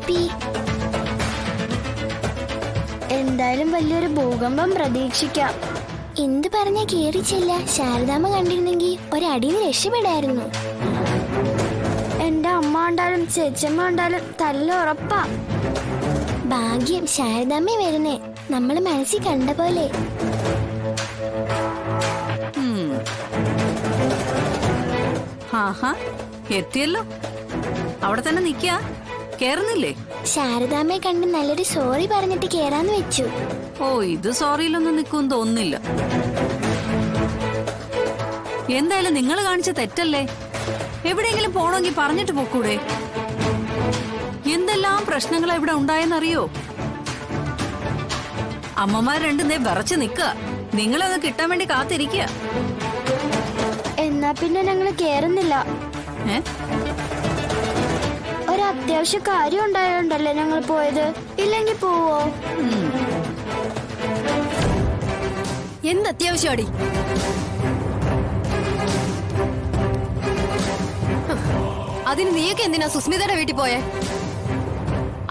Puppy. എന്തായാലും വലിയൊരു ഭൂകമ്പം പ്രതീക്ഷിക്കാം. എന്ത് പറഞ്ഞാ കേറിച്ചില്ല. ശാരദാമ്മ കണ്ടിരുന്നെങ്കിൽ ഒരടിയിൽ രക്ഷപ്പെടായിരുന്നു. എന്റെ അമ്മ കണ്ടാലും ചേച്ചമ്മ കണ്ടാലും തല്ല ഉറപ്പാ. ഭാഗ്യം ശാരദാമ്മ വരുന്നേ. നമ്മള് മനസ്സിൽ കണ്ട പോലെ. എത്തിയല്ലോ. അവിടെ തന്നെ നിക്കാ, കേറുന്നില്ലേ? ശാരദാമ്മയെ കണ്ട് നല്ലൊരു സോറി പറഞ്ഞിട്ട് കേറാന്ന് വെച്ചു. ഓ, ഇത് സോറിയിലൊന്നും നിൽക്കും തോന്നുന്നില്ല. എന്തായാലും നിങ്ങൾ കാണിച്ച തെറ്റല്ലേ. എവിടെയെങ്കിലും പോണമെങ്കിൽ പറഞ്ഞിട്ട് പോക്കൂടെ? എന്തെല്ലാം പ്രശ്നങ്ങളാ ഇവിടെ ഉണ്ടായെന്നറിയോ? അമ്മമാർ രണ്ടും വിറച്ച് നിക്കുക. നിങ്ങളത് കിട്ടാൻ വേണ്ടി കാത്തിരിക്കുക. എന്നാ പിന്നെ ഞങ്ങള് കേറുന്നില്ല. ഒരു അത്യാവശ്യ കാര്യം ഉണ്ടായോണ്ടല്ലേ ഞങ്ങൾ പോയത്. ഇല്ലെങ്കിൽ പോവോ? എന്ത് അത്യാവശ്യമാടി? അതിന് നീയൊക്കെ എന്തിനാ സുസ്മിതയുടെ വീട്ടിൽ പോയേ?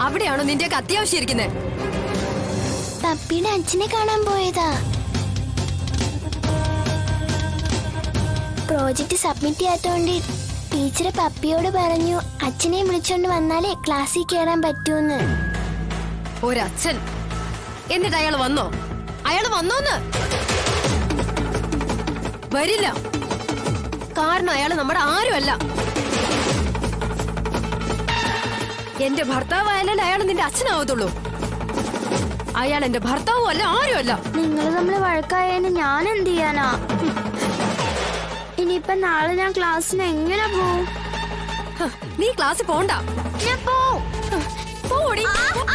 അവിടെയാണോ നിന്റെയൊക്കെ അത്യാവശ്യം ഇരിക്കുന്നേ? പപ്പിയുടെ അച്ഛനെ കാണാൻ പോയതാ. പ്രോജക്റ്റ് സബ്മിറ്റ് ചെയ്യാത്തോണ്ട് ടീച്ചർ പപ്പിയോട് പറഞ്ഞു അച്ഛനെ വിളിച്ചോണ്ട് വന്നാലേ ക്ലാസ്സിൽ കയറാൻ പറ്റൂന്ന്. ഒരച്ഛൻ എന്നിട്ട് അയാൾ വന്നോ? അയാൾ വന്നോന്ന്? വരില്ല. കാരണം അയാൾ നമ്മുടെ ആരുമല്ല. എന്റെ ഭർത്താവായാലല്ലേ അയാൾ നിന്റെ അച്ഛനാവത്തുള്ളൂ. അയാൾ എന്റെ ഭർത്താവും അല്ല, ആരുമല്ല. നിങ്ങൾ തമ്മിൽ വഴക്കായതിന് ഞാൻ എന്ത് ചെയ്യാനാ? ഇനിയിപ്പൊ നാളെ ഞാൻ ക്ലാസ്സിന് എങ്ങനെ പോവും? നീ ക്ലാസ്സിൽ പോണ്ട. ഞാൻ പോവും. പോടി.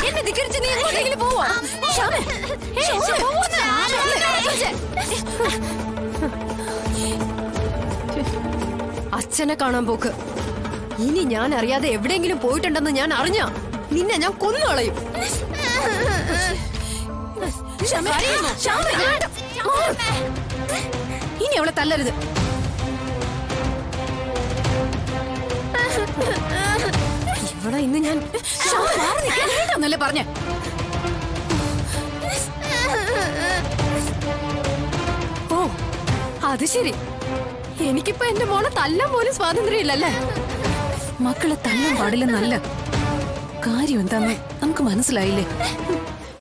എന്നെ ധിക്കരിച്ച് നീ എങ്ങോട്ടെങ്കിലും പോവോ? അച്ഛനെ കാണാൻ പോക്ക്. ഇനി ഞാൻ അറിയാതെ എവിടെയെങ്കിലും പോയിട്ടുണ്ടെന്ന് ഞാൻ അറിഞ്ഞ നിന്നെ ഞാൻ കൊന്നുകളയും. ഇനി അവളെ തല്ലരുത്. ഇവിടെ ഇന്ന് ഞാൻ എന്നല്ലേ പറഞ്ഞ. ഓ, അത് ശരി. എനിക്കിപ്പോ എന്റെ മോളെ തല്ലാൻ പോലും സ്വാതന്ത്ര്യം ഇല്ലല്ലേ? മക്കളെ തല്ലാൻ പാടില്ലെന്നല്ല. കാര്യം എന്താന്ന് നമുക്ക് മനസ്സിലായില്ലേ?